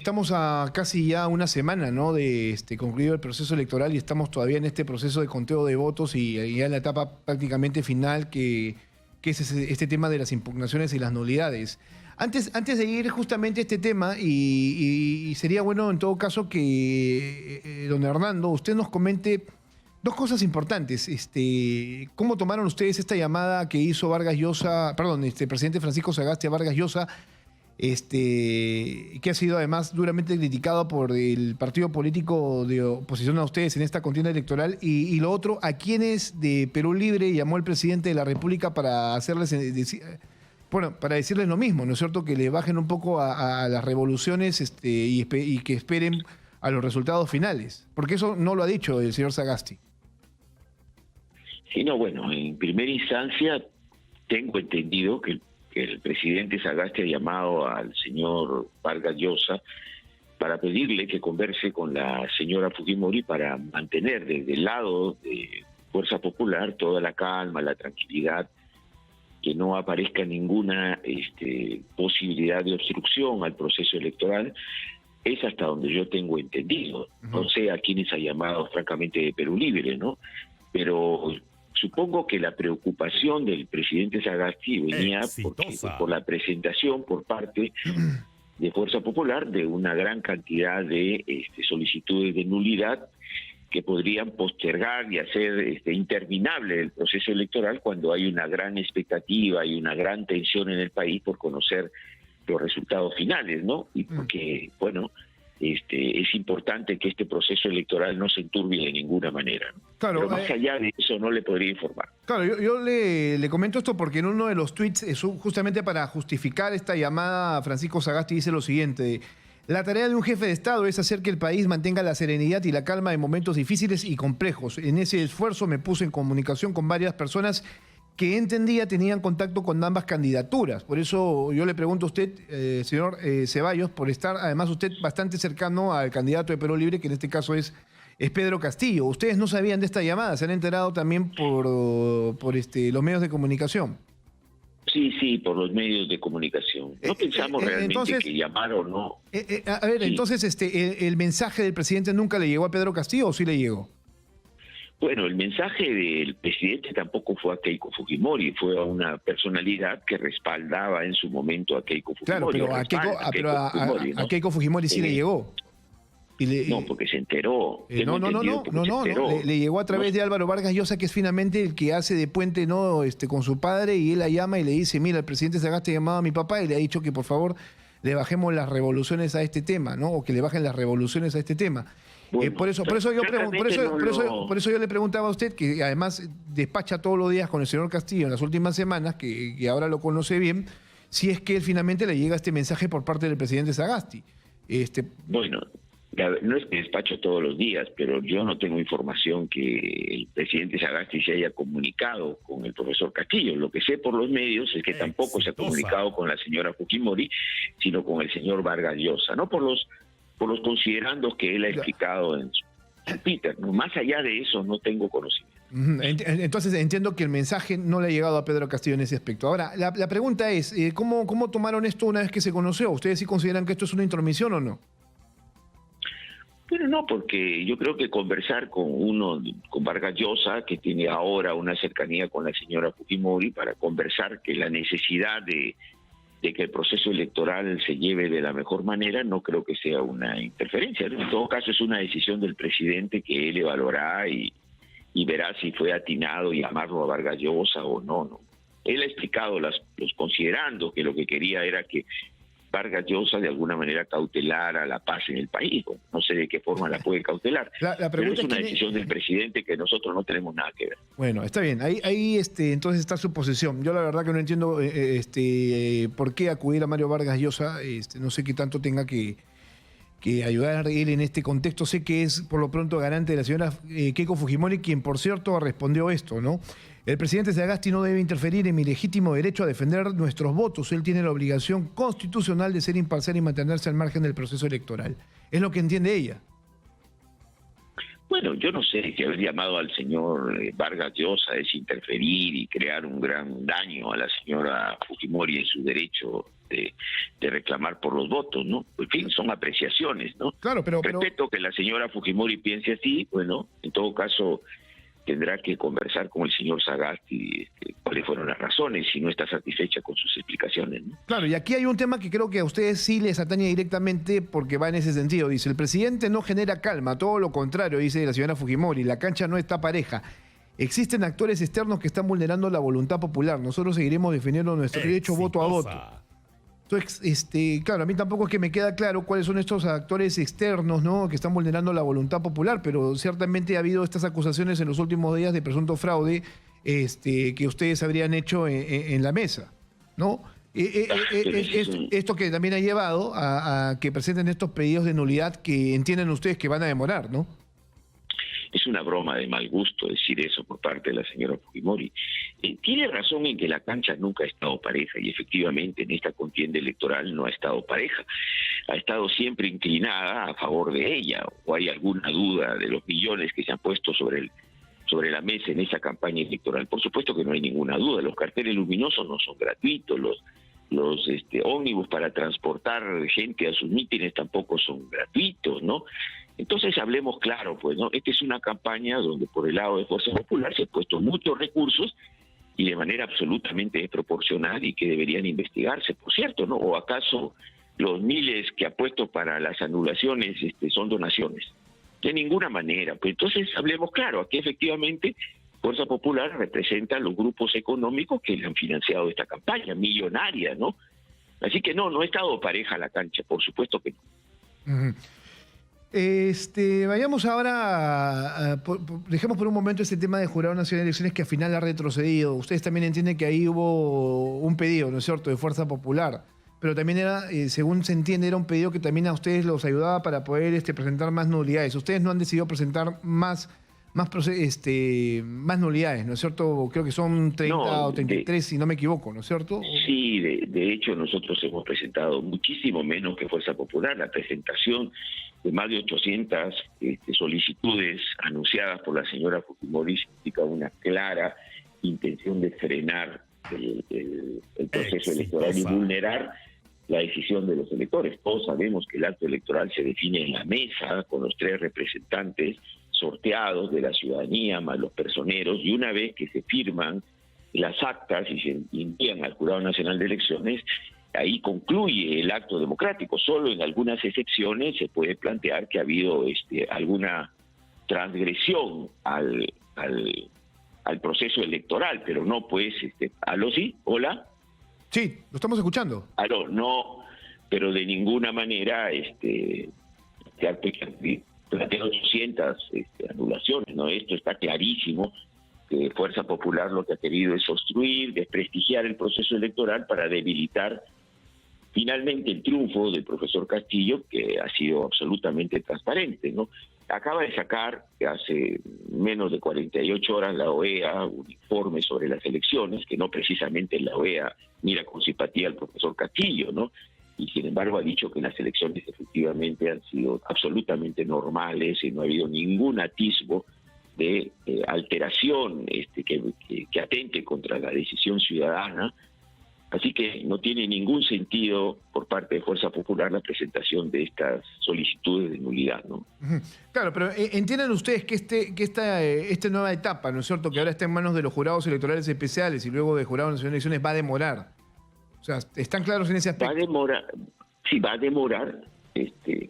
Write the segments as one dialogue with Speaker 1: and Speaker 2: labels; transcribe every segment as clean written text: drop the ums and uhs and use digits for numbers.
Speaker 1: estamos a casi ya una semana, ¿no?, de concluido el proceso electoral y estamos todavía en este proceso de conteo de votos y ya en la etapa prácticamente final que es este tema de las impugnaciones y las nulidades. Antes de ir justamente a este tema, y sería bueno en todo caso que, don Hernando, usted nos comente dos cosas importantes. ¿Cómo tomaron ustedes esta llamada que hizo Vargas Llosa, perdón, presidente Francisco Sagasti a Vargas Llosa, que ha sido además duramente criticado por el partido político de oposición a ustedes en esta contienda electoral? Y lo otro, ¿a quiénes de Perú Libre llamó el presidente de la República para hacerles para decirles lo mismo, ¿no es cierto? Que le bajen un poco a las revoluciones y que esperen a los resultados finales? Porque eso no lo ha dicho el señor Sagasti.
Speaker 2: Sí, no, bueno, en primera instancia tengo entendido que el presidente Sagasti ha llamado al señor Vargas Llosa para pedirle que converse con la señora Fujimori para mantener desde el lado de Fuerza Popular toda la calma, la tranquilidad, que no aparezca ninguna posibilidad de obstrucción al proceso electoral. Es hasta donde yo tengo entendido. No sé a quiénes ha llamado, francamente, de Perú Libre, ¿no? Pero supongo que la preocupación del presidente Sagasti venía por la presentación por parte de Fuerza Popular de una gran cantidad de solicitudes de nulidad que podrían postergar y hacer interminable el proceso electoral cuando hay una gran expectativa y una gran tensión en el país por conocer los resultados finales, ¿no? Y porque, bueno, es importante que este proceso electoral no se enturbie de ninguna manera, ¿no?
Speaker 1: Claro,
Speaker 2: pero más allá de eso no le podría informar.
Speaker 1: Claro, yo le comento esto porque en uno de los tweets, justamente para justificar esta llamada, Francisco Sagasti dice lo siguiente: la tarea de un jefe de Estado es hacer que el país mantenga la serenidad y la calma en momentos difíciles y complejos. En ese esfuerzo me puse en comunicación con varias personas que entendía tenían contacto con ambas candidaturas. Por eso yo le pregunto a usted, señor Ceballos, por estar además usted bastante cercano al candidato de Perú Libre, que en este caso es Pedro Castillo. ¿Ustedes no sabían de esta llamada? ¿Se han enterado también por los medios de comunicación?
Speaker 2: Sí, por los medios de comunicación. No pensamos realmente entonces, que llamar o no.
Speaker 1: A ver, sí. Entonces, ¿el mensaje del presidente nunca le llegó a Pedro Castillo o sí le llegó?
Speaker 2: Bueno, el mensaje del presidente tampoco fue a Keiko Fujimori, fue a una personalidad que respaldaba en su momento a Keiko Fujimori.
Speaker 1: Claro, pero a Keiko Fujimori sí le llegó.
Speaker 2: No, porque se enteró.
Speaker 1: No. Le llegó a través de Álvaro Vargas Llosa, que es finalmente el que hace de puente, ¿no?, con su padre, y él la llama y le dice: mira, el presidente Sagasti ha llamado a mi papá y le ha dicho que por favor le bajemos las revoluciones a este tema, ¿no? O que le bajen las revoluciones a este tema. Bueno, por eso yo le preguntaba a usted, que además despacha todos los días con el señor Castillo en las últimas semanas, que ahora lo conoce bien, si es que él finalmente le llega este mensaje por parte del presidente Sagasti.
Speaker 2: Bueno, no es que despacho todos los días, pero yo no tengo información que el presidente Sagasti se haya comunicado con el profesor Castillo. Lo que sé por los medios es que tampoco se ha comunicado con la señora Fujimori, sino con el señor Vargas Llosa, no por los considerandos que él ha explicado en su Twitter. Más allá de eso no tengo conocimiento.
Speaker 1: Entonces entiendo que el mensaje no le ha llegado a Pedro Castillo en ese aspecto. Ahora, la pregunta es, ¿cómo tomaron esto una vez que se conoció? ¿Ustedes sí consideran que esto es una intromisión o no?
Speaker 2: Bueno, no, porque yo creo que conversar con Vargas Llosa, que tiene ahora una cercanía con la señora Fujimori, para conversar que la necesidad de que el proceso electoral se lleve de la mejor manera, no creo que sea una interferencia, ¿no? En todo caso es una decisión del presidente que él evaluará y verá si fue atinado llamarlo a Vargas Llosa o no. Él ha explicado los considerandos, que lo que quería era que Vargas Llosa de alguna manera cautelara la paz en el país. No sé de qué forma la puede cautelar. Pero es una decisión del presidente que nosotros no tenemos nada que ver.
Speaker 1: Bueno, está bien. Ahí entonces está su posición. Yo la verdad que no entiendo por qué acudir a Mario Vargas Llosa. No sé qué tanto tenga que ayudar a él en este contexto. Sé que es por lo pronto garante de la señora Keiko Fujimori, quien por cierto respondió esto, ¿no? El presidente Sagasti no debe interferir en mi legítimo derecho a defender nuestros votos. Él tiene la obligación constitucional de ser imparcial y mantenerse al margen del proceso electoral. Es lo que entiende ella.
Speaker 2: Bueno, yo no sé si haber llamado al señor Vargas Llosa es interferir y crear un gran daño a la señora Fujimori en su derecho de reclamar por los votos, ¿no? En fin, son apreciaciones, ¿no?
Speaker 1: Claro, pero
Speaker 2: Respeto que la señora Fujimori piense así, bueno, en todo caso tendrá que conversar con el señor Sagasti cuáles fueron las razones, si no está satisfecha con sus explicaciones, ¿no?
Speaker 1: claro, y aquí hay un tema que creo que a ustedes sí les atañe directamente porque va en ese sentido. Dice, el presidente no genera calma, todo lo contrario, dice la señora Fujimori, la cancha no está pareja. Existen actores externos que están vulnerando la voluntad popular. Nosotros seguiremos defendiendo nuestro derecho voto a voto. Entonces, claro, a mí tampoco es que me queda claro cuáles son estos actores externos, ¿no?, que están vulnerando la voluntad popular, pero ciertamente ha habido estas acusaciones en los últimos días de presunto fraude que ustedes habrían hecho en la mesa, ¿no? Esto que también ha llevado a que presenten estos pedidos de nulidad que entienden ustedes que van a demorar, ¿no?
Speaker 2: Es una broma de mal gusto decir eso por parte de la señora Fujimori. Tiene razón en que la cancha nunca ha estado pareja, y efectivamente en esta contienda electoral no ha estado pareja. Ha estado siempre inclinada a favor de ella, o hay alguna duda de los millones que se han puesto sobre la mesa en esa campaña electoral. Por supuesto que no hay ninguna duda, los carteles luminosos no son gratuitos, los ómnibus para transportar gente a sus mítines tampoco son gratuitos, ¿no? Entonces hablemos claro, pues, ¿no? Esta es una campaña donde por el lado de Fuerza Popular se han puesto muchos recursos y de manera absolutamente desproporcional, y que deberían investigarse, por cierto, ¿no? ¿O acaso los miles que ha puesto para las anulaciones son donaciones? De ninguna manera. Pues entonces hablemos claro, aquí efectivamente Fuerza Popular representa a los grupos económicos que le han financiado esta campaña millonaria, ¿no? Así que no ha estado pareja la cancha, por supuesto que no.
Speaker 1: Vayamos ahora, dejemos por un momento este tema de Jurado Nacional de Elecciones, que al final ha retrocedido. Ustedes también entienden que ahí hubo un pedido, ¿no es cierto?, de Fuerza Popular, pero también era, según se entiende, era un pedido que también a ustedes los ayudaba para poder presentar más nulidades. Ustedes no han decidido presentar más nulidades, ¿no es cierto? Creo que son 30 o 33, si no me equivoco, ¿no es cierto?
Speaker 2: Sí, de hecho nosotros hemos presentado muchísimo menos que Fuerza Popular. La presentación de más de 800 solicitudes anunciadas por la señora Fujimori significa una clara intención de frenar el proceso electoral y vulnerar la decisión de los electores. Todos sabemos que el acto electoral se define en la mesa con los 3 representantes sorteados de la ciudadanía más los personeros, y una vez que se firman las actas y se envían al Jurado Nacional de Elecciones, ahí concluye el acto democrático. Solo en algunas excepciones se puede plantear que ha habido alguna transgresión al proceso electoral, pero no pues, ¿aló sí? ¿Hola?
Speaker 1: Sí, lo estamos escuchando.
Speaker 2: ¿Aló? No, pero de ninguna manera plantea 800 anulaciones, ¿no? Esto está clarísimo, que Fuerza Popular lo que ha querido es obstruir, desprestigiar el proceso electoral para debilitar finalmente el triunfo del profesor Castillo, que ha sido absolutamente transparente, ¿no? Acaba de sacar hace menos de 48 horas la OEA un informe sobre las elecciones, que no precisamente la OEA mira con simpatía al profesor Castillo, ¿no? Y sin embargo ha dicho que las elecciones efectivamente han sido absolutamente normales y no ha habido ningún atisbo de alteración que atente contra la decisión ciudadana. Así que no tiene ningún sentido por parte de Fuerza Popular la presentación de estas solicitudes de nulidad, ¿no?
Speaker 1: Claro, pero entienden ustedes que esta nueva etapa, ¿no es cierto?, que ahora está en manos de los jurados electorales especiales y luego de Jurado Nacional de Elecciones, va a demorar. O sea, ¿están claros en ese aspecto?
Speaker 2: Va a demorar.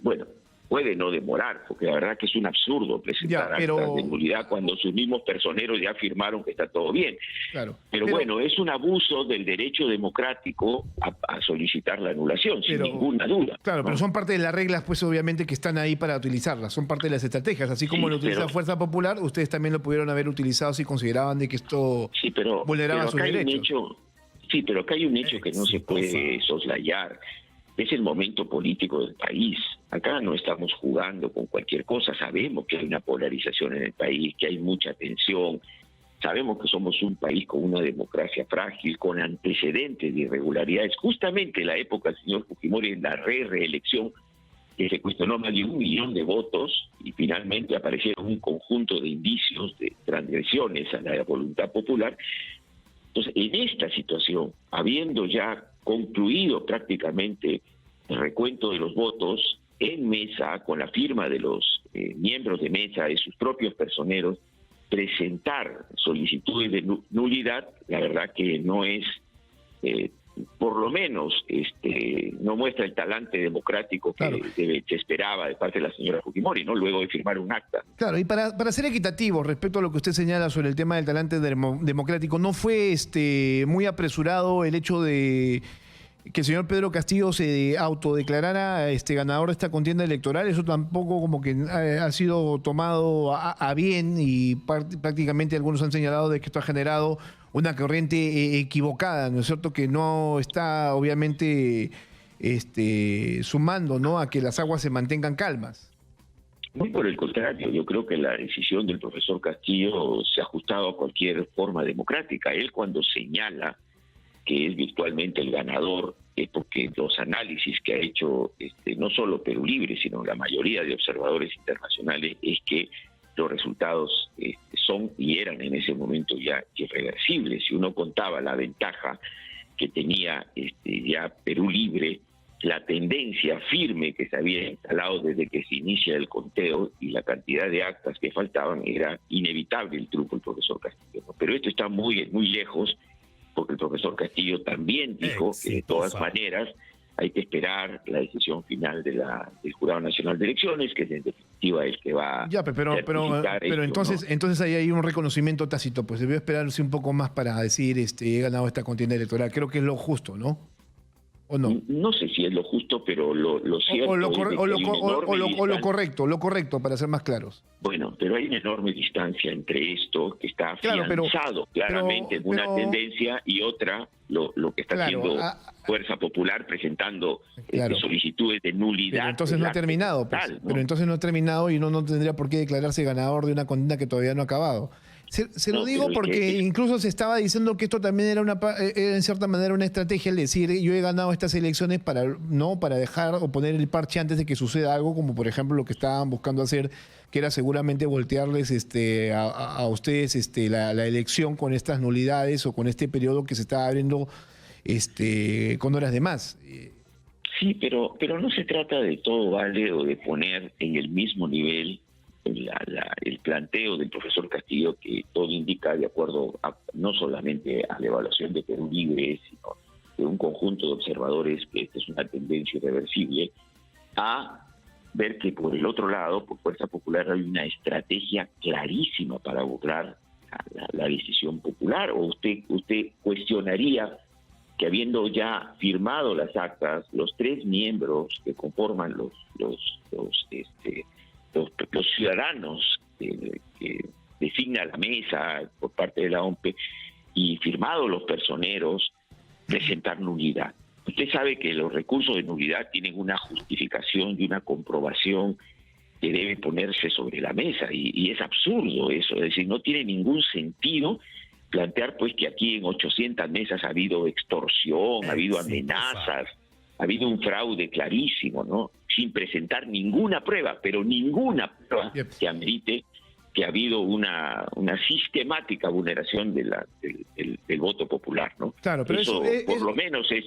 Speaker 2: Bueno, puede no demorar, porque la verdad que es un absurdo presentar actas de nulidad cuando sus mismos personeros ya afirmaron que está todo bien.
Speaker 1: Claro,
Speaker 2: pero bueno, es un abuso del derecho democrático a solicitar la anulación, sin ninguna duda.
Speaker 1: Claro, ¿no? Pero son parte de las reglas, pues obviamente, que están ahí para utilizarlas, son parte de las estrategias. Así como lo utiliza Fuerza Popular, ustedes también lo pudieron haber utilizado si consideraban de que esto vulneraba sus derechos.
Speaker 2: Pero acá hay un hecho que no se puede soslayar. Es el momento político del país. Acá no estamos jugando con cualquier cosa. Sabemos que hay una polarización en el país, que hay mucha tensión. Sabemos que somos un país con una democracia frágil, con antecedentes de irregularidades. Justamente en la época del señor Fujimori, en la reelección, que se cuestionó más de 1 millón de votos y finalmente aparecieron un conjunto de indicios de transgresiones a la voluntad popular. Entonces, en esta situación, habiendo ya concluido prácticamente el recuento de los votos en mesa, con la firma de los miembros de mesa, de sus propios personeros, presentar solicitudes de nulidad, la verdad que no es, por lo menos, no muestra el talante democrático que
Speaker 1: Claro.
Speaker 2: se esperaba de parte de la señora Fujimori, ¿no? Luego de firmar un acta.
Speaker 1: Claro, y para ser equitativo respecto a lo que usted señala sobre el tema del talante democrático, ¿no fue muy apresurado el hecho de que el señor Pedro Castillo se autodeclarara ganador de esta contienda electoral? Eso tampoco como que ha sido tomado a bien, y prácticamente algunos han señalado de que esto ha generado una corriente equivocada, ¿no es cierto? Que no está obviamente sumando, ¿no?, a que las aguas se mantengan calmas.
Speaker 2: Muy por el contrario, yo creo que la decisión del profesor Castillo se ha ajustado a cualquier forma democrática. Él, cuando señala que es virtualmente el ganador, porque los análisis que ha hecho no solo Perú Libre, sino la mayoría de observadores internacionales, es que los resultados son y eran en ese momento ya irreversibles. Si uno contaba la ventaja que tenía ya Perú Libre, la tendencia firme que se había instalado desde que se inicia el conteo y la cantidad de actas que faltaban, era inevitable el triunfo del profesor Castillo, ¿no? Pero esto está muy, muy lejos, porque el profesor Castillo también dijo que de todas maneras hay que esperar la decisión final del Jurado Nacional de Elecciones, que es en definitiva el que va
Speaker 1: ya, pero
Speaker 2: esto,
Speaker 1: entonces,
Speaker 2: ¿no?
Speaker 1: entonces ahí hay un reconocimiento tácito, pues debió esperarse un poco más para decir he ganado esta contienda electoral. Creo que es lo justo, ¿no? ¿O no?
Speaker 2: No sé si es lo justo, pero lo cierto
Speaker 1: O lo
Speaker 2: es
Speaker 1: correcto, para ser más claros.
Speaker 2: bueno, pero hay una enorme distancia entre esto, que está
Speaker 1: Claro,
Speaker 2: afianzado claramente en una
Speaker 1: pero-
Speaker 2: tendencia, y otra, lo que está
Speaker 1: Claro,
Speaker 2: haciendo Fuerza Popular, presentando
Speaker 1: Claro.
Speaker 2: solicitudes de nulidad.
Speaker 1: Pero entonces no ha terminado, pues.
Speaker 2: total, ¿no?
Speaker 1: Pero entonces no ha terminado y uno no tendría por qué declararse ganador de una contienda que todavía no ha acabado. Se lo
Speaker 2: No,
Speaker 1: digo
Speaker 2: pero es
Speaker 1: porque
Speaker 2: que-
Speaker 1: incluso se estaba diciendo que esto también era era en cierta manera una estrategia, el decir yo he ganado estas elecciones para dejar o poner el parche antes de que suceda algo, como por ejemplo lo que estaban buscando hacer, que era seguramente voltearles a ustedes la elección con estas nulidades o con este periodo que se estaba abriendo con horas de más.
Speaker 2: Sí, pero no se trata de todo vale o de poner en el mismo nivel el planteo del profesor Castillo, que todo indica, de acuerdo no solamente a la evaluación de Perú Libre, sino de un conjunto de observadores, que esta es una tendencia irreversible, a ver que por el otro lado, por Fuerza Popular, hay una estrategia clarísima para burlar la decisión popular. ¿O usted cuestionaría que, habiendo ya firmado las actas, los tres miembros que conforman los ciudadanos que designa la mesa por parte de la OMPE, y firmado los personeros, presentar nulidad? Usted sabe que los recursos de nulidad tienen una justificación y una comprobación que debe ponerse sobre la mesa, y es absurdo eso. Es decir, no tiene ningún sentido plantear pues que aquí en 800 mesas ha habido extorsión, ha habido amenazas, ha habido un fraude clarísimo, ¿no? Sin presentar ninguna prueba, pero ninguna prueba que amerite que ha habido una sistemática vulneración del voto popular, ¿no?
Speaker 1: Claro, pero
Speaker 2: eso por lo menos es...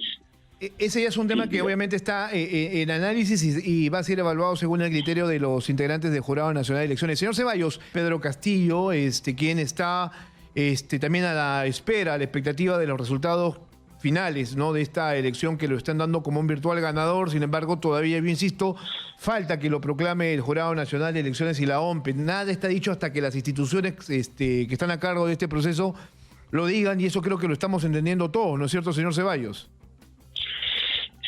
Speaker 1: Ese ya es un tema
Speaker 2: Sí,
Speaker 1: que obviamente está en análisis y va a ser evaluado según el criterio de los integrantes del Jurado Nacional de Elecciones. Señor Ceballos, Pedro Castillo, quien está también a la espera, a la expectativa de los resultados finales, ¿no?, de esta elección, que lo están dando como un virtual ganador. Sin embargo, todavía, yo insisto, falta que lo proclame el Jurado Nacional de Elecciones y la OMPE. Nada está dicho hasta que las instituciones que están a cargo de este proceso lo digan, y eso creo que lo estamos entendiendo todos, ¿no es cierto, señor Ceballos?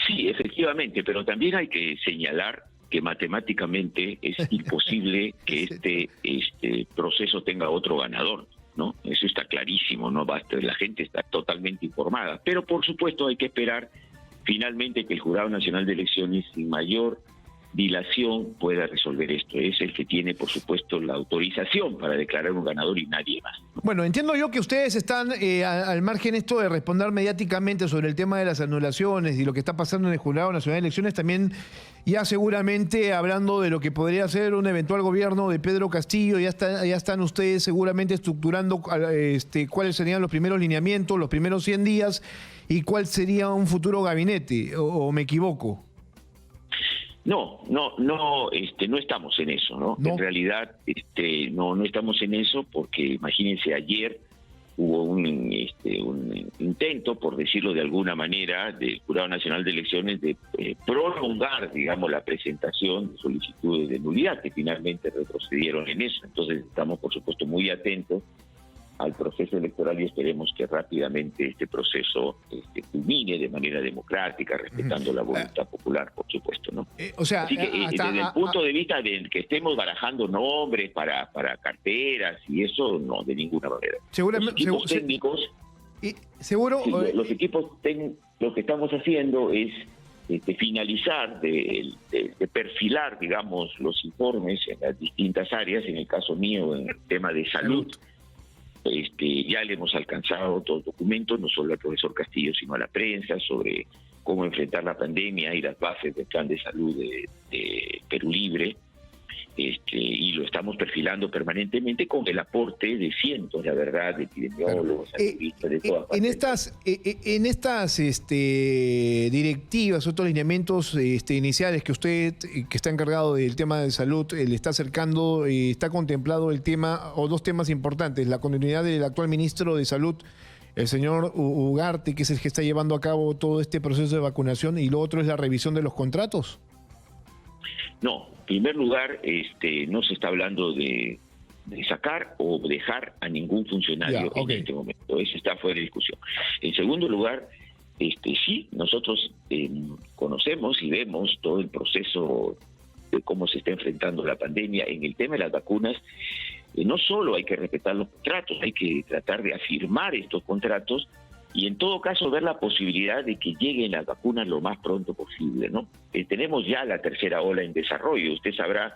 Speaker 2: Sí, efectivamente, pero también hay que señalar que matemáticamente es imposible que este proceso tenga otro ganador, ¿no? Eso está clarísimo, ¿no? La gente está totalmente informada. Pero por supuesto hay que esperar finalmente que el Jurado Nacional de Elecciones, sin mayor dilación pueda resolver esto. Es el que tiene, por supuesto, la autorización para declarar un ganador y nadie más.
Speaker 1: Bueno, entiendo yo que ustedes están al margen esto de responder mediáticamente sobre el tema de las anulaciones y lo que está pasando en el Jurado Nacional de Elecciones, también ya seguramente hablando de lo que podría ser un eventual gobierno de Pedro Castillo, ya están ustedes seguramente estructurando cuáles serían los primeros lineamientos, los primeros 100 días y cuál sería un futuro gabinete, o me equivoco.
Speaker 2: No estamos en eso, ¿no? En realidad, no estamos en eso porque, imagínense, ayer hubo un intento, por decirlo de alguna manera, del Jurado Nacional de Elecciones de prolongar, digamos, la presentación de solicitudes de nulidad, que finalmente retrocedieron en eso. Entonces estamos, por supuesto, muy atentos al proceso electoral y esperemos que rápidamente este proceso culmine de manera democrática, respetando la voluntad popular, por supuesto, ¿no? Así que desde el punto de vista de que estemos barajando nombres para carteras y eso, no, de ninguna manera.
Speaker 1: Seguramente,
Speaker 2: los equipos técnicos,
Speaker 1: seguro.
Speaker 2: Sí, los equipos técnicos, lo que estamos haciendo es finalizar de perfilar, digamos, los informes en las distintas áreas, en el caso mío, en el tema de salud. Ya le hemos alcanzado todos los documentos, no solo al profesor Castillo, sino a la prensa, sobre cómo enfrentar la pandemia y las bases del plan de salud de Perú Libre, y lo estamos perfilando permanentemente con el aporte de cientos, la verdad, de epidemiólogos, analistas de todas partes.
Speaker 1: En estas directivas, otros lineamientos iniciales que usted, que está encargado del tema de salud, le está acercando, está contemplado el tema, o dos temas importantes: la continuidad del actual ministro de Salud, el señor Ugarte, que es el que está llevando a cabo todo este proceso de vacunación, y lo otro es la revisión de los contratos.
Speaker 2: No, en primer lugar, no se está hablando de sacar o dejar a ningún funcionario en este momento. Eso está fuera de discusión. En segundo lugar, sí, nosotros conocemos y vemos todo el proceso de cómo se está enfrentando la pandemia. En el tema de las vacunas, no solo hay que respetar los contratos, hay que tratar de afirmar estos contratos y en todo caso ver la posibilidad de que lleguen las vacunas lo más pronto posible, ¿no? Tenemos ya la tercera ola en desarrollo. Usted sabrá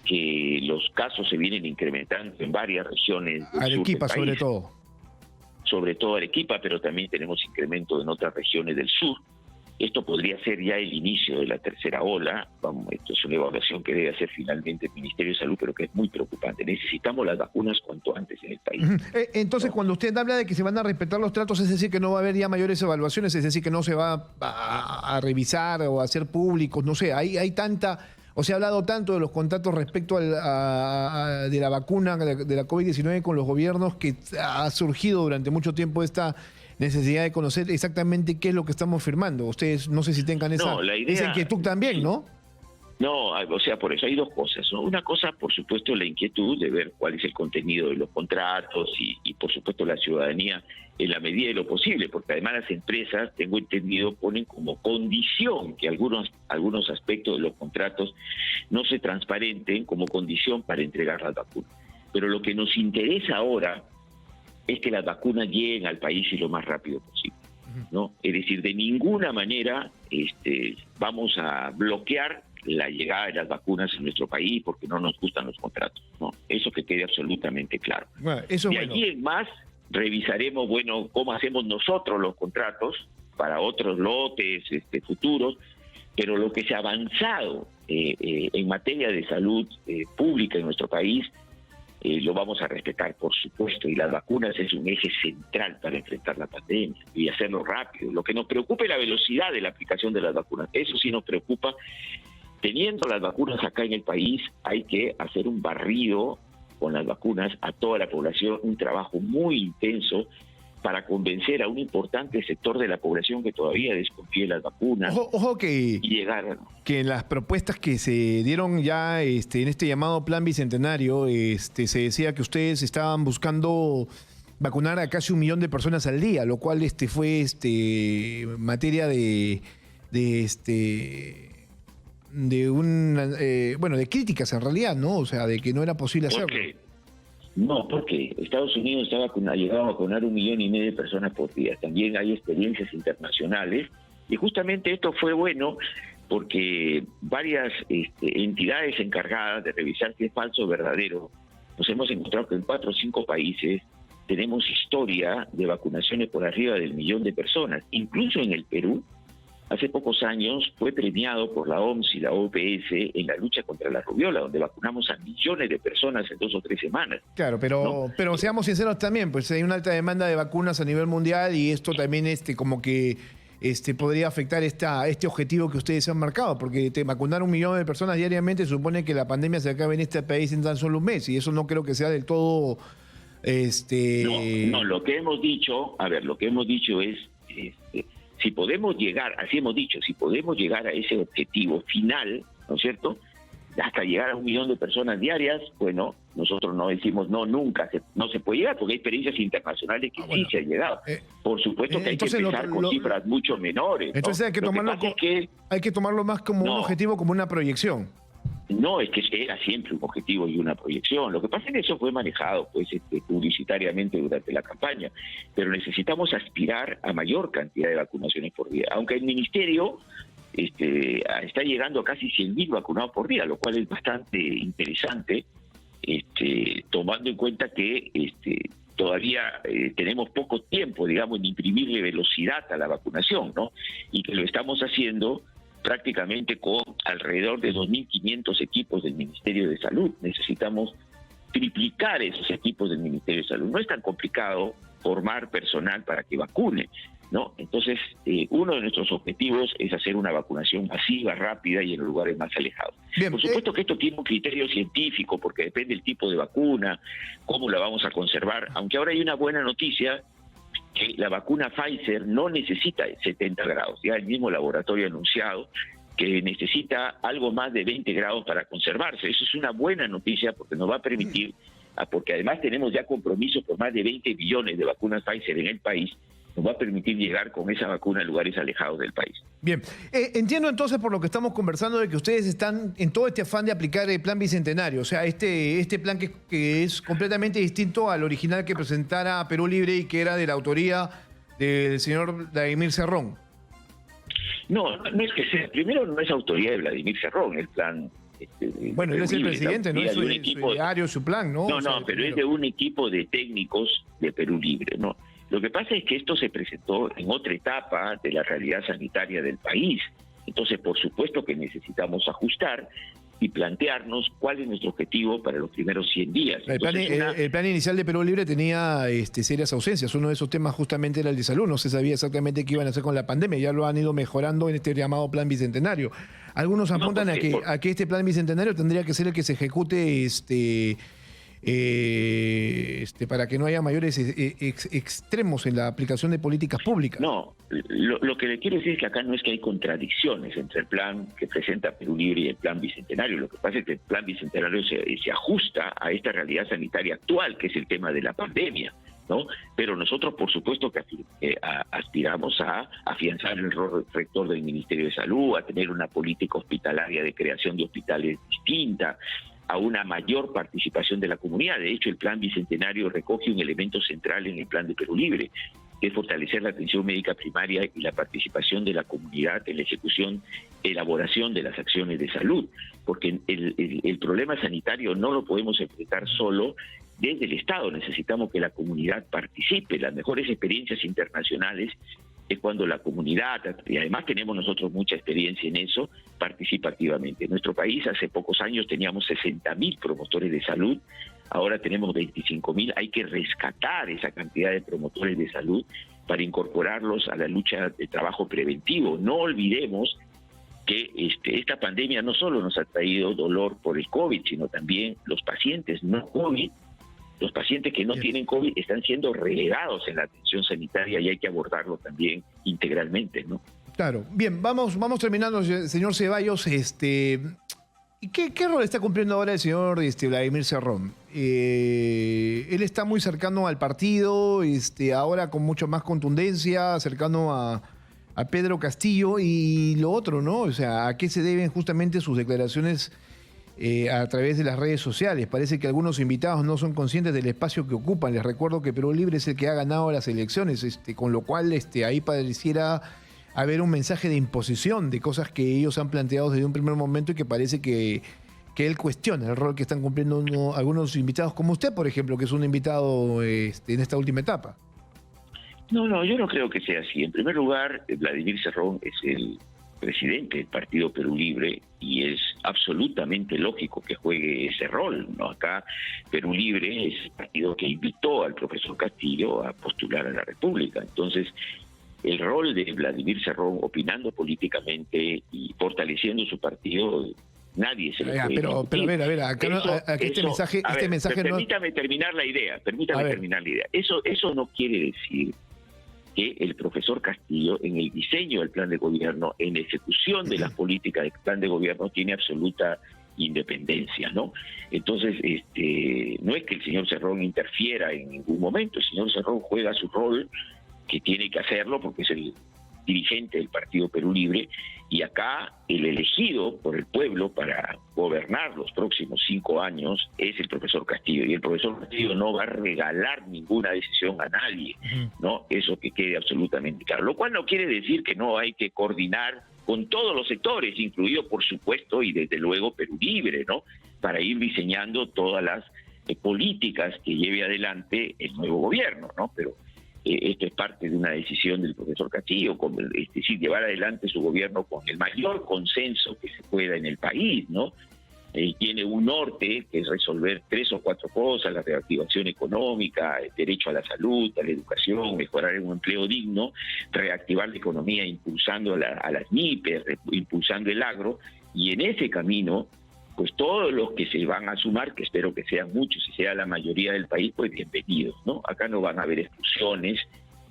Speaker 2: que los casos se vienen incrementando en varias regiones del
Speaker 1: Arequipa,
Speaker 2: sur del país,
Speaker 1: sobre todo
Speaker 2: Arequipa, pero también tenemos incremento en otras regiones del sur. Esto podría ser ya el inicio de la tercera ola. Esto es una evaluación que debe hacer finalmente el Ministerio de Salud, pero que es muy preocupante. Necesitamos las vacunas cuanto antes en el país.
Speaker 1: Entonces, cuando usted habla de que se van a respetar los tratos, es decir, que no va a haber ya mayores evaluaciones, es decir, que no se va a revisar o a hacer públicos, no sé, hay tanta... O se ha hablado tanto de los contratos respecto de la vacuna de la COVID-19 con los gobiernos, que ha surgido durante mucho tiempo esta necesidad de conocer exactamente qué es lo que estamos firmando. Ustedes no sé si tengan esa inquietud también, ¿no?
Speaker 2: No, o sea, por eso hay dos cosas, ¿no? Una cosa, por supuesto, la inquietud de ver cuál es el contenido de los contratos y por supuesto, la ciudadanía en la medida de lo posible, porque además las empresas, tengo entendido, ponen como condición que algunos aspectos de los contratos no se transparenten como condición para entregar las vacunas. Pero lo que nos interesa ahora es que las vacunas lleguen al país y lo más rápido posible, ¿no? Es decir, de ninguna manera vamos a bloquear la llegada de las vacunas en nuestro país porque no nos gustan los contratos, ¿no? Eso que quede absolutamente claro.
Speaker 1: Bueno, eso
Speaker 2: de allí en más revisaremos, cómo hacemos nosotros los contratos para otros lotes futuros, pero lo que se ha avanzado en materia de salud pública en nuestro país lo vamos a respetar, por supuesto, y las vacunas es un eje central para enfrentar la pandemia y hacerlo rápido. Lo que nos preocupa es la velocidad de la aplicación de las vacunas. Eso sí nos preocupa. Teniendo las vacunas acá en el país, hay que hacer un barrido con las vacunas a toda la población, un trabajo muy intenso para convencer a un importante sector de la población que todavía desconfía de las vacunas.
Speaker 1: Ojo que,
Speaker 2: y llegar
Speaker 1: que en las propuestas que se dieron ya en este llamado Plan Bicentenario, se decía que ustedes estaban buscando vacunar a casi 1 millón de personas al día, lo cual fue materia de críticas en realidad, ¿no? O sea, de que no era posible hacerlo.
Speaker 2: No, porque Estados Unidos ha llegado a vacunar 1,5 millones de personas por día. También hay experiencias internacionales y justamente esto fue bueno porque varias entidades encargadas de revisar si es falso o verdadero, nos hemos encontrado que en 4 o 5 países tenemos historia de vacunaciones por arriba del 1.000.000 de personas. Incluso en el Perú, hace pocos años fue premiado por la OMS y la OPS en la lucha contra la rubiola, donde vacunamos a millones de personas en 2 o 3 semanas.
Speaker 1: Claro, pero seamos sinceros también, pues hay una alta demanda de vacunas a nivel mundial y esto también como que podría afectar este objetivo que ustedes han marcado, porque vacunar 1.000.000 de personas diariamente supone que la pandemia se acabe en este país en tan solo un mes, y eso no creo que sea del todo...
Speaker 2: No, lo que hemos dicho, es, si podemos llegar, así hemos dicho, si podemos llegar a ese objetivo final, ¿no es cierto?, hasta llegar a 1.000.000 de personas diarias, bueno, nosotros no decimos no, nunca, no se puede llegar, porque hay experiencias internacionales que sí se han llegado. Por supuesto que hay que empezar con cifras mucho menores.
Speaker 1: Entonces hay que tomarlo más como un objetivo, como una proyección.
Speaker 2: No, es que era siempre un objetivo y una proyección. Lo que pasa es que eso fue manejado publicitariamente durante la campaña, pero necesitamos aspirar a mayor cantidad de vacunaciones por día, aunque el Ministerio está llegando a casi 100.000 vacunados por día, lo cual es bastante interesante, tomando en cuenta que todavía tenemos poco tiempo, digamos, en imprimirle velocidad a la vacunación, ¿no? Y que lo estamos haciendo prácticamente con alrededor de 2.500 equipos del Ministerio de Salud. Necesitamos triplicar esos equipos del Ministerio de Salud. No es tan complicado formar personal para que vacune, ¿no? Entonces, uno de nuestros objetivos es hacer una vacunación masiva, rápida y en los lugares más alejados. Bien, por supuesto que esto tiene un criterio científico, porque depende del tipo de vacuna, cómo la vamos a conservar, aunque ahora hay una buena noticia, que la vacuna Pfizer no necesita 70 grados. Ya el mismo laboratorio ha anunciado que necesita algo más de 20 grados para conservarse. Eso es una buena noticia porque nos va a permitir, porque además tenemos ya compromisos por más de 20 millones de vacunas Pfizer en el país, nos va a permitir llegar con esa vacuna a lugares alejados del país.
Speaker 1: Bien, entiendo entonces por lo que estamos conversando de que ustedes están en todo este afán de aplicar el plan Bicentenario, o sea, este plan que es completamente distinto al original que presentara Perú Libre y que era de la autoría del señor Vladimir Cerrón.
Speaker 2: No es que sea, primero no es autoría de Vladimir Cerrón, el plan...
Speaker 1: bueno, él es el presidente, ¿no? Es su ideario, su plan, ¿no?
Speaker 2: No, pero es de un equipo de técnicos de Perú Libre, ¿no? Lo que pasa es que esto se presentó en otra etapa de la realidad sanitaria del país. Entonces, por supuesto que necesitamos ajustar y plantearnos cuál es nuestro objetivo para los primeros 100 días.
Speaker 1: El plan inicial de Perú Libre tenía serias ausencias. Uno de esos temas justamente era el de salud. No se sabía exactamente qué iban a hacer con la pandemia. Ya lo han ido mejorando en este llamado plan Bicentenario. Algunos apuntan a que este plan Bicentenario tendría que ser el que se ejecute para que no haya mayores extremos en la aplicación de políticas públicas.
Speaker 2: No, lo que le quiero decir es que acá no es que hay contradicciones entre el plan que presenta Perú Libre y el plan Bicentenario. Lo que pasa es que el plan Bicentenario se ajusta a esta realidad sanitaria actual, que es el tema de la pandemia, ¿no? Pero nosotros, por supuesto, que aspiramos a afianzar el rol rector del Ministerio de Salud, a tener una política hospitalaria de creación de hospitales distinta, a una mayor participación de la comunidad. De hecho, el plan Bicentenario recoge un elemento central en el plan de Perú Libre, que es fortalecer la atención médica primaria y la participación de la comunidad en la ejecución, elaboración de las acciones de salud, porque el problema sanitario no lo podemos enfrentar solo desde el Estado. Necesitamos que la comunidad participe. Las mejores experiencias internacionales es cuando la comunidad, y además tenemos nosotros mucha experiencia en eso, participa activamente. En nuestro país hace pocos años teníamos 60.000 promotores de salud, ahora tenemos 25.000. Hay que rescatar esa cantidad de promotores de salud para incorporarlos a la lucha de trabajo preventivo. No olvidemos que esta pandemia no solo nos ha traído dolor por el COVID, sino también los pacientes no COVID. Los pacientes que no tienen COVID están siendo relegados en la atención sanitaria y hay que abordarlo también integralmente, ¿no?
Speaker 1: Claro. Bien, vamos terminando, señor Ceballos. ¿Qué rol está cumpliendo ahora el señor Vladimir Cerrón? Él está muy cercano al partido, ahora con mucho más contundencia, cercano a Pedro Castillo y lo otro, ¿no? O sea, ¿a qué se deben justamente sus declaraciones a través de las redes sociales? Parece que algunos invitados no son conscientes del espacio que ocupan. Les recuerdo que Perú Libre es el que ha ganado las elecciones, con lo cual ahí pareciera haber un mensaje de imposición de cosas que ellos han planteado desde un primer momento y que parece que él cuestiona el rol que están cumpliendo algunos invitados como usted, por ejemplo, que es un invitado en esta última etapa.
Speaker 2: No, yo no creo que sea así. En primer lugar, Vladimir Cerrón es el presidente del Partido Perú Libre y es absolutamente lógico que juegue ese rol, ¿no? Acá Perú Libre es el partido que invitó al profesor Castillo a postular a la República. Entonces, el rol de Vladimir Cerrón opinando políticamente y fortaleciendo su partido, nadie se lo puede
Speaker 1: pero a ver, acá este mensaje no...
Speaker 2: Permítame terminar la idea. Eso no quiere decir que el profesor Castillo, en el diseño del plan de gobierno, en la ejecución de las políticas del plan de gobierno, tiene absoluta independencia, ¿no? Entonces, no es que el señor Cerrón interfiera en ningún momento. El señor Cerrón juega su rol, que tiene que hacerlo porque es el dirigente del Partido Perú Libre, y acá el elegido por el pueblo para gobernar los próximos 5 años es el profesor Castillo, y el profesor Castillo no va a regalar ninguna decisión a nadie, ¿no? Eso que quede absolutamente claro, lo cual no quiere decir que no hay que coordinar con todos los sectores, incluido por supuesto y desde luego Perú Libre, ¿no? Para ir diseñando todas las políticas que lleve adelante el nuevo gobierno, ¿no? Pero esto es parte de una decisión del profesor Castillo, es decir, llevar adelante su gobierno con el mayor consenso que se pueda en el país, ¿no? Tiene un norte que es resolver 3 o 4 cosas: la reactivación económica, el derecho a la salud, a la educación, mejorar un empleo digno, reactivar la economía impulsando a las MIPES, impulsando el agro, y en ese camino, pues todos los que se van a sumar, que espero que sean muchos y sea la mayoría del país, pues bienvenidos, ¿no? Acá no van a haber exclusiones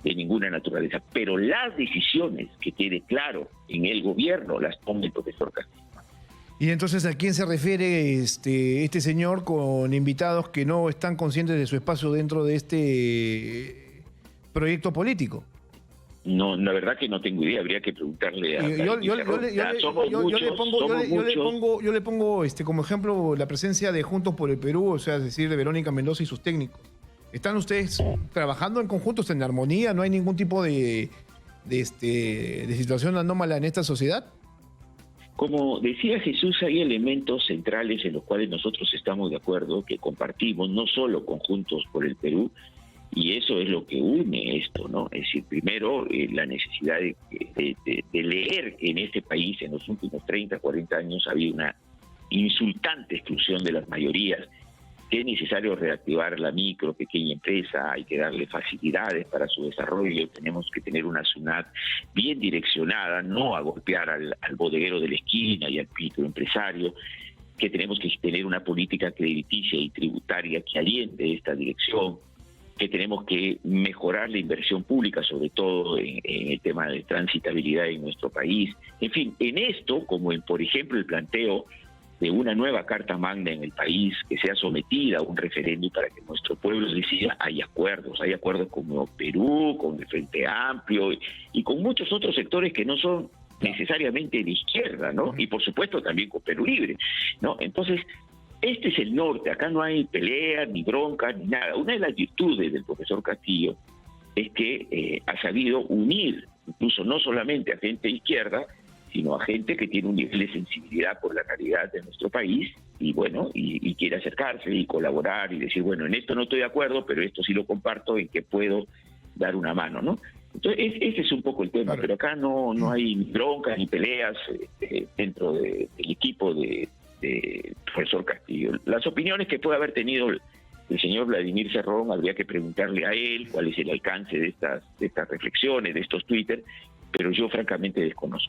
Speaker 2: de ninguna naturaleza, pero las decisiones que quede claro en el gobierno las toma el profesor Castillo.
Speaker 1: Y entonces, ¿a quién se refiere este señor con invitados que no están conscientes de su espacio dentro de este proyecto político?
Speaker 2: No, la verdad que no tengo idea, habría que preguntarle a... Yo
Speaker 1: le pongo como ejemplo la presencia de Juntos por el Perú, o sea, es decir, de Verónica Mendoza y sus técnicos. ¿Están ustedes trabajando en conjunto, en armonía? ¿No hay ningún tipo de situación anómala en esta sociedad?
Speaker 2: Como decía Jesús, hay elementos centrales en los cuales nosotros estamos de acuerdo, que compartimos, no solo con Juntos por el Perú, y eso es lo que une esto, ¿no? Es decir, primero, la necesidad de leer en este país en los últimos 30, 40 años ha habido una insultante exclusión de las mayorías, que es necesario reactivar la micro, pequeña empresa, hay que darle facilidades para su desarrollo, tenemos que tener una SUNAT bien direccionada, no a golpear al bodeguero de la esquina y al microempresario, que tenemos que tener una política crediticia y tributaria que aliente esta dirección, que tenemos que mejorar la inversión pública, sobre todo en el tema de transitabilidad en nuestro país. En fin, en esto, como en, por ejemplo, el planteo de una nueva Carta Magna en el país, que sea sometida a un referéndum para que nuestro pueblo decida, hay acuerdos como Perú, con el Frente Amplio y con muchos otros sectores que no son necesariamente de izquierda, ¿no? Y por supuesto también con Perú Libre, ¿no? Entonces, este es el norte, acá no hay peleas, ni broncas, ni nada. Una de las virtudes del profesor Castillo es que ha sabido unir, incluso no solamente a gente de izquierda, sino a gente que tiene un nivel de sensibilidad por la realidad de nuestro país, y bueno, y quiere acercarse y colaborar y decir, bueno, en esto no estoy de acuerdo, pero esto sí lo comparto, en que puedo dar una mano, ¿no? Entonces, ese es un poco el tema, pero acá no hay ni broncas ni peleas dentro del equipo de profesor Castillo. Las opiniones que puede haber tenido el señor Vladimir Cerrón, habría que preguntarle a él cuál es el alcance de estas reflexiones, de estos Twitter, pero yo francamente desconozco.